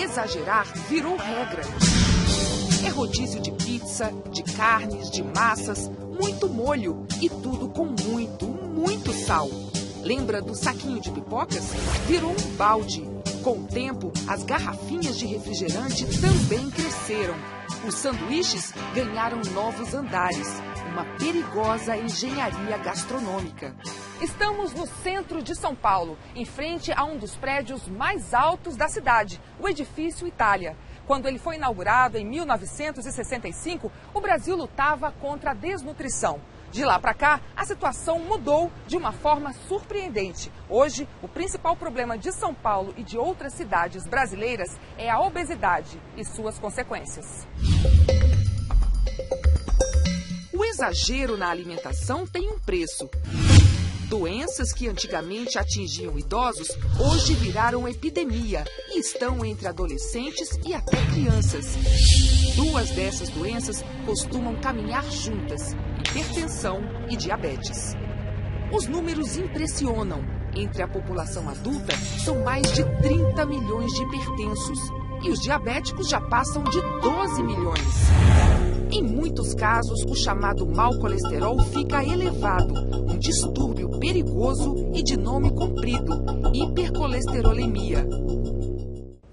Exagerar virou regra. É rodízio de pizza, de carnes, de massas, muito molho e tudo com muito sal. Lembra do saquinho de pipocas? Virou um balde. Com o tempo, as garrafinhas de refrigerante também cresceram. Os sanduíches ganharam novos andares. Uma perigosa engenharia gastronômica. Estamos no centro de São Paulo, em frente a um dos prédios mais altos da cidade, o Edifício Itália. Quando ele foi inaugurado em 1965, o Brasil lutava contra a desnutrição. De lá para cá, a situação mudou de uma forma surpreendente. Hoje, o principal problema de São Paulo e de outras cidades brasileiras é a obesidade e suas consequências. O exagero na alimentação tem um preço. Doenças que antigamente atingiam idosos, hoje viraram epidemia e estão entre adolescentes e até crianças. Duas dessas doenças costumam caminhar juntas: hipertensão e diabetes. Os números impressionam. Entre a população adulta, são mais de 30 milhões de hipertensos e os diabéticos já passam de 12 milhões. Em muitos casos, o chamado mau colesterol fica elevado, um distúrbio perigoso e de nome comprido, hipercolesterolemia.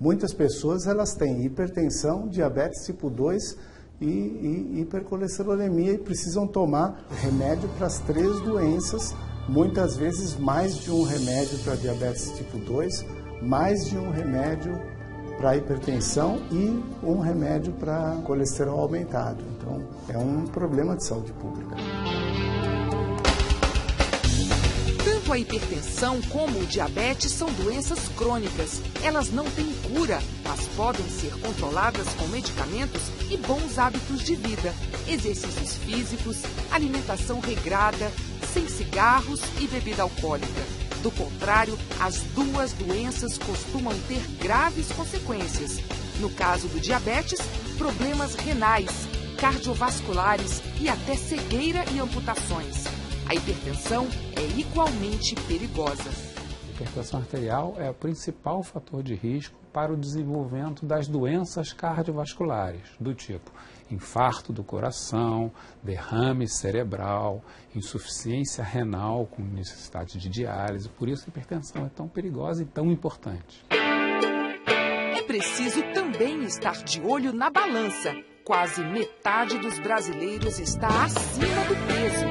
Muitas pessoas elas têm hipertensão, diabetes tipo 2 e hipercolesterolemia e precisam tomar remédio para as 3 doenças, muitas vezes mais de um remédio para diabetes tipo 2, mais de um remédio para hipertensão e um remédio para colesterol aumentado. Então, é um problema de saúde pública. Tanto a hipertensão como o diabetes são doenças crônicas. Elas não têm cura, mas podem ser controladas com medicamentos e bons hábitos de vida, exercícios físicos, alimentação regrada, sem cigarros e bebida alcoólica. Do contrário, as duas doenças costumam ter graves consequências. No caso do diabetes, problemas renais, cardiovasculares e até cegueira e amputações. A hipertensão é igualmente perigosa. A hipertensão arterial é o principal fator de risco para o desenvolvimento das doenças cardiovasculares, do tipo infarto do coração, derrame cerebral, insuficiência renal com necessidade de diálise. Por isso a hipertensão é tão perigosa e tão importante. É preciso também estar de olho na balança. Quase metade dos brasileiros está acima do peso.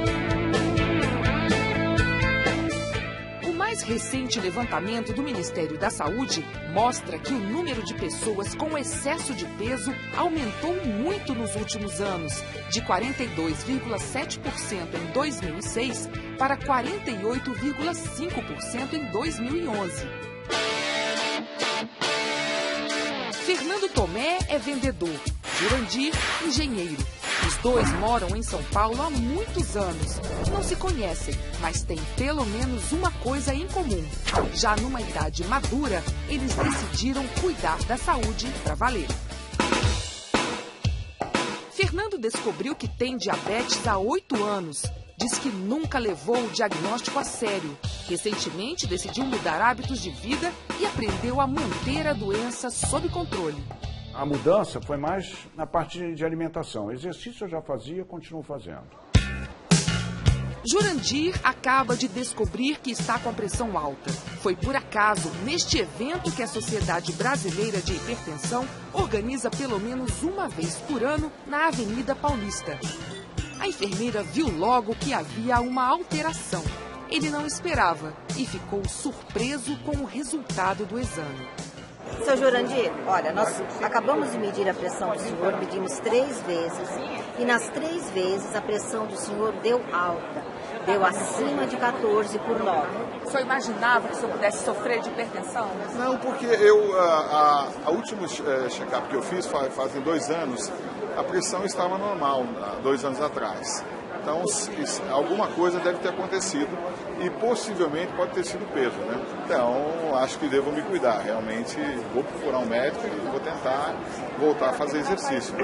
O mais recente levantamento do Ministério da Saúde mostra que o número de pessoas com excesso de peso aumentou muito nos últimos anos, de 42,7% em 2006 para 48,5% em 2011. Fernando Tomé é vendedor, Jurandir, engenheiro. Os dois moram em São Paulo há muitos anos. Não se conhecem, mas têm pelo menos uma coisa em comum. Já numa idade madura, eles decidiram cuidar da saúde para valer. Fernando descobriu que tem diabetes há 8 anos. Diz que nunca levou o diagnóstico a sério. Recentemente decidiu mudar hábitos de vida e aprendeu a manter a doença sob controle. A mudança foi mais na parte de alimentação. Exercício eu já fazia, continuo fazendo. Jurandir acaba de descobrir que está com pressão alta. Foi por acaso neste evento que a Sociedade Brasileira de Hipertensão organiza pelo menos uma vez por ano na Avenida Paulista. A enfermeira viu logo que havia uma alteração. Ele não esperava e ficou surpreso com o resultado do exame. Seu Jurandir, olha, nós acabamos de medir a pressão do senhor, medimos 3 vezes e nas 3 vezes a pressão do senhor deu alta, deu acima de 14 por 9. O senhor imaginava que o senhor pudesse sofrer de hipertensão? Não, porque a última check-up que eu fiz fazem 2 anos, a pressão estava normal, 2 anos atrás. Então, alguma coisa deve ter acontecido e possivelmente pode ter sido peso, né? Então, acho que devo me cuidar. Realmente, vou procurar um médico e vou tentar voltar a fazer exercício.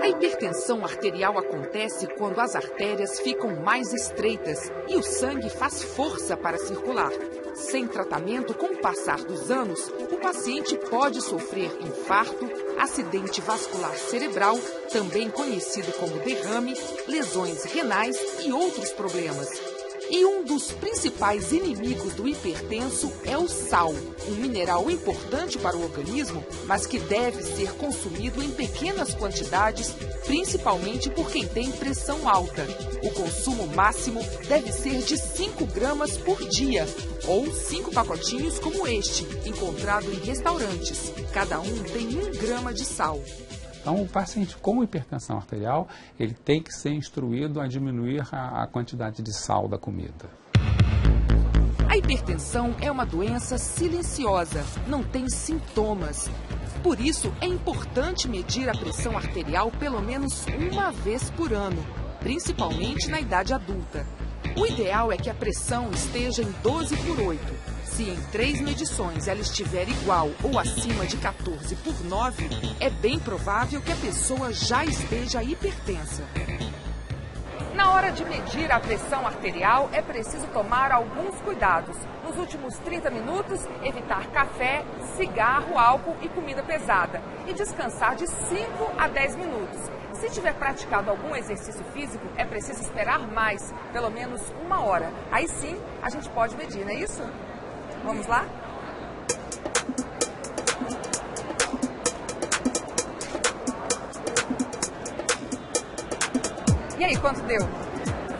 A hipertensão arterial acontece quando as artérias ficam mais estreitas e o sangue faz força para circular. Sem tratamento, com o passar dos anos, o paciente pode sofrer infarto, acidente vascular cerebral, também conhecido como derrame, lesões renais e outros problemas. E um dos principais inimigos do hipertenso é o sal, um mineral importante para o organismo, mas que deve ser consumido em pequenas quantidades, principalmente por quem tem pressão alta. O consumo máximo deve ser de 5 gramas por dia, ou 5 pacotinhos como este, encontrado em restaurantes. Cada um tem 1 grama de sal. Então, o paciente com hipertensão arterial, ele tem que ser instruído a diminuir a quantidade de sal da comida. A hipertensão é uma doença silenciosa, não tem sintomas. Por isso, é importante medir a pressão arterial pelo menos 1 vez por ano, principalmente na idade adulta. O ideal é que a pressão esteja em 12/8. Se em 3 medições ela estiver igual ou acima de 14/9, é bem provável que a pessoa já esteja hipertensa. Na hora de medir a pressão arterial, é preciso tomar alguns cuidados. Nos últimos 30 minutos, evitar café, cigarro, álcool e comida pesada. E descansar de 5 a 10 minutos. Se tiver praticado algum exercício físico, é preciso esperar mais, pelo menos 1 hora. Aí sim, a gente pode medir, não é isso? Vamos lá? E aí, quanto deu?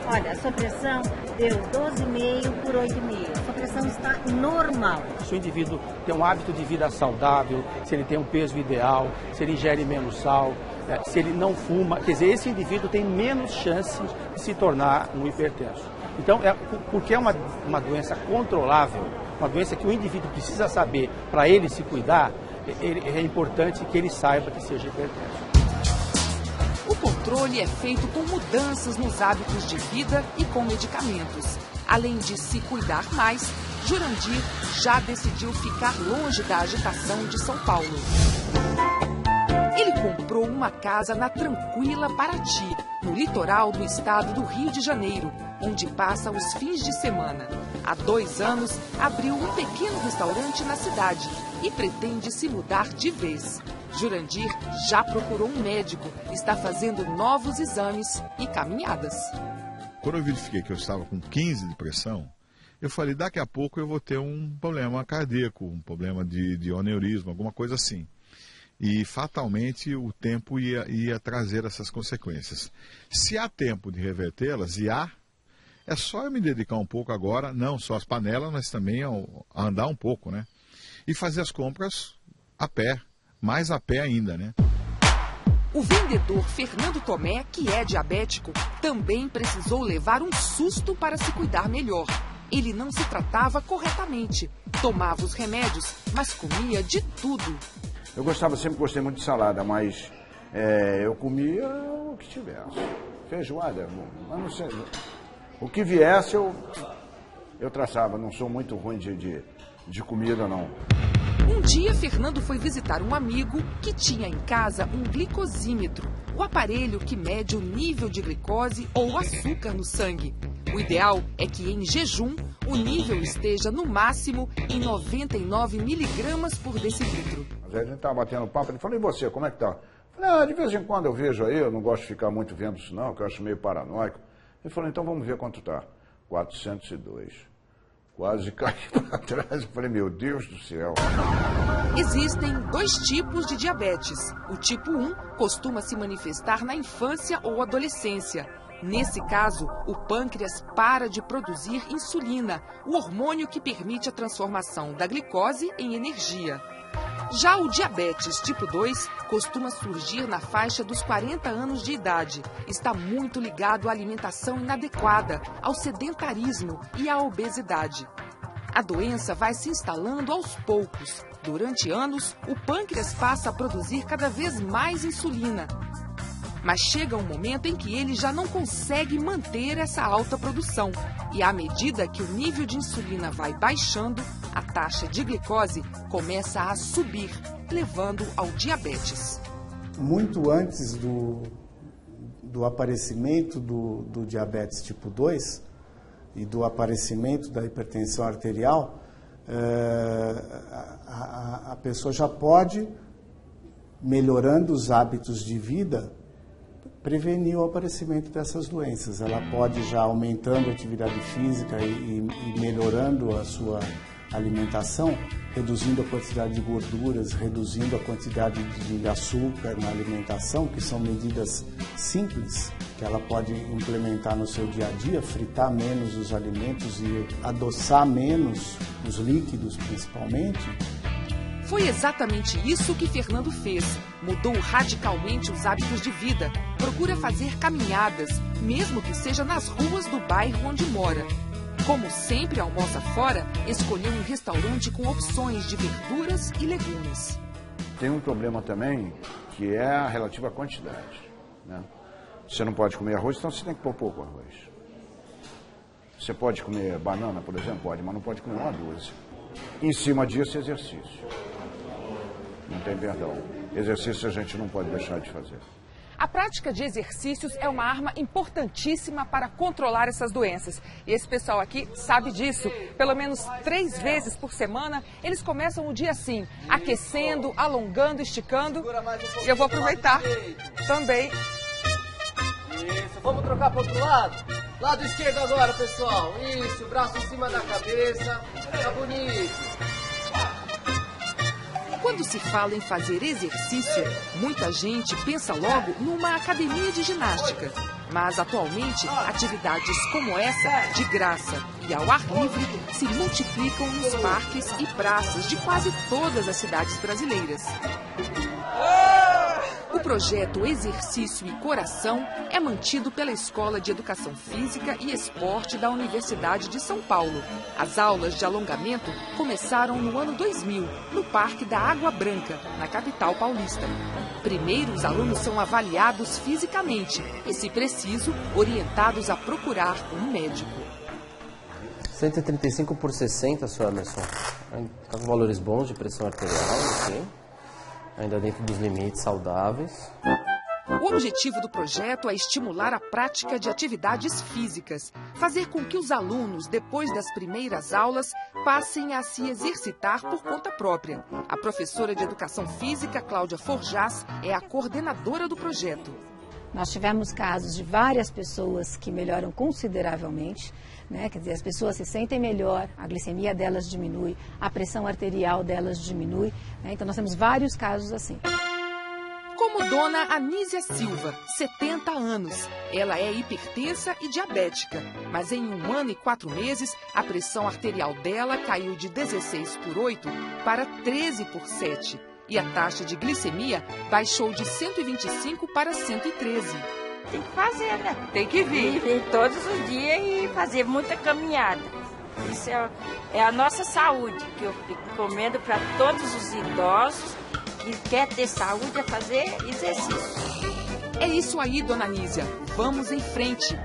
Olha, a sua pressão deu 12,5 por 8,5. Sua pressão está normal. Se o indivíduo tem um hábito de vida saudável, se ele tem um peso ideal, se ele ingere menos sal, se ele não fuma, quer dizer, esse indivíduo tem menos chance de se tornar um hipertenso. Então, porque é uma doença controlável, uma doença que o indivíduo precisa saber para ele se cuidar, é importante que ele saiba que seja hipertenso. O controle é feito com mudanças nos hábitos de vida e com medicamentos. Além de se cuidar mais, Jurandir já decidiu ficar longe da agitação de São Paulo. Ele comprou uma casa na tranquila Paraty, no litoral do estado do Rio de Janeiro, onde passa os fins de semana. Há 2 anos, abriu um pequeno restaurante na cidade e pretende se mudar de vez. Jurandir já procurou um médico, está fazendo novos exames e caminhadas. Quando eu verifiquei que eu estava com 15 de pressão, eu falei, daqui a pouco eu vou ter um problema cardíaco, um problema de aneurisma, alguma coisa assim. E fatalmente o tempo ia trazer essas consequências. Se há tempo de revertê-las, e há, é só eu me dedicar um pouco agora, não só às panelas, mas também a andar um pouco, né? E fazer as compras a pé, mais a pé ainda, né? O vendedor Fernando Tomé, que é diabético, também precisou levar um susto para se cuidar melhor. Ele não se tratava corretamente, tomava os remédios, mas comia de tudo. Eu sempre gostei muito de salada, mas eu comia o que tivesse. Feijoada, mas não sei. O que viesse eu traçava, não sou muito ruim de comida, não. Um dia, Fernando foi visitar um amigo que tinha em casa um glicosímetro, o aparelho que mede o nível de glicose ou açúcar no sangue. O ideal é que em jejum o nível esteja no máximo em 99 miligramas por decilitro. Às vezes a gente estava batendo papo, ele falou, e você, como é que tá? Eu falei, de vez em quando eu vejo aí, eu não gosto de ficar muito vendo isso não, que eu acho meio paranoico. Ele falou, então vamos ver quanto tá. 402. Quase caí para trás. Eu falei, meu Deus do céu. Existem 2 tipos de diabetes. O tipo 1 costuma se manifestar na infância ou adolescência. Nesse caso, o pâncreas para de produzir insulina, o hormônio que permite a transformação da glicose em energia. Já o diabetes tipo 2 costuma surgir na faixa dos 40 anos de idade. Está muito ligado à alimentação inadequada, ao sedentarismo e à obesidade. A doença vai se instalando aos poucos. Durante anos, o pâncreas passa a produzir cada vez mais insulina. Mas chega um momento em que ele já não consegue manter essa alta produção. E à medida que o nível de insulina vai baixando, a taxa de glicose começa a subir, levando ao diabetes. Muito antes do aparecimento do diabetes tipo 2 e do aparecimento da hipertensão arterial, a pessoa já pode, melhorando os hábitos de vida, prevenir o aparecimento dessas doenças. Ela pode, já aumentando a atividade física e melhorando a sua alimentação, reduzindo a quantidade de gorduras, reduzindo a quantidade de açúcar na alimentação, que são medidas simples que ela pode implementar no seu dia a dia, fritar menos os alimentos e adoçar menos os líquidos, principalmente. Foi exatamente isso que Fernando fez. Mudou radicalmente os hábitos de vida. Procura fazer caminhadas, mesmo que seja nas ruas do bairro onde mora. Como sempre almoça fora, escolheu um restaurante com opções de verduras e legumes. Tem um problema também, que é a relativa quantidade, né? Você não pode comer arroz, então você tem que pôr pouco arroz. Você pode comer banana, por exemplo? Pode, mas não pode comer uma dúzia. Em cima disso, exercício. Não tem perdão. Exercício a gente não pode deixar de fazer. A prática de exercícios é uma arma importantíssima para controlar essas doenças. E esse pessoal aqui sabe disso. Pelo menos 3 vezes por semana, eles começam o dia assim, aquecendo, alongando, esticando. E eu vou aproveitar também. Isso, vamos trocar para o outro lado? Lado esquerdo agora, pessoal. Isso, braço em cima da cabeça. Tá bonito. Quando se fala em fazer exercício, muita gente pensa logo numa academia de ginástica. Mas, atualmente, atividades como essa, de graça e ao ar livre, se multiplicam nos parques e praças de quase todas as cidades brasileiras. O projeto Exercício e Coração é mantido pela Escola de Educação Física e Esporte da Universidade de São Paulo. As aulas de alongamento começaram no ano 2000, no Parque da Água Branca, na capital paulista. Primeiro, os alunos são avaliados fisicamente e, se preciso, orientados a procurar um médico. 135 por 60, Sr. Emerson. Está com valores bons de pressão arterial, ok? Ainda dentro dos limites saudáveis. O objetivo do projeto é estimular a prática de atividades físicas, fazer com que os alunos, depois das primeiras aulas, passem a se exercitar por conta própria. A professora de Educação Física, Cláudia Forjás, é a coordenadora do projeto. Nós tivemos casos de várias pessoas que melhoram consideravelmente, né? Quer dizer, as pessoas se sentem melhor, a glicemia delas diminui, a pressão arterial delas diminui, né? Então nós temos vários casos assim. Como Dona Anísia Silva, 70 anos. Ela é hipertensa e diabética, mas em 1 ano e 4 meses, a pressão arterial dela caiu de 16/8 para 13/7. E a taxa de glicemia baixou de 125 para 113. Tem que fazer, né? Tem que vir. Vir todos os dias e fazer muita caminhada. Isso é a nossa saúde, que eu recomendo para todos os idosos que quer ter saúde, é fazer exercício. É isso aí, Dona Anísia. Vamos em frente.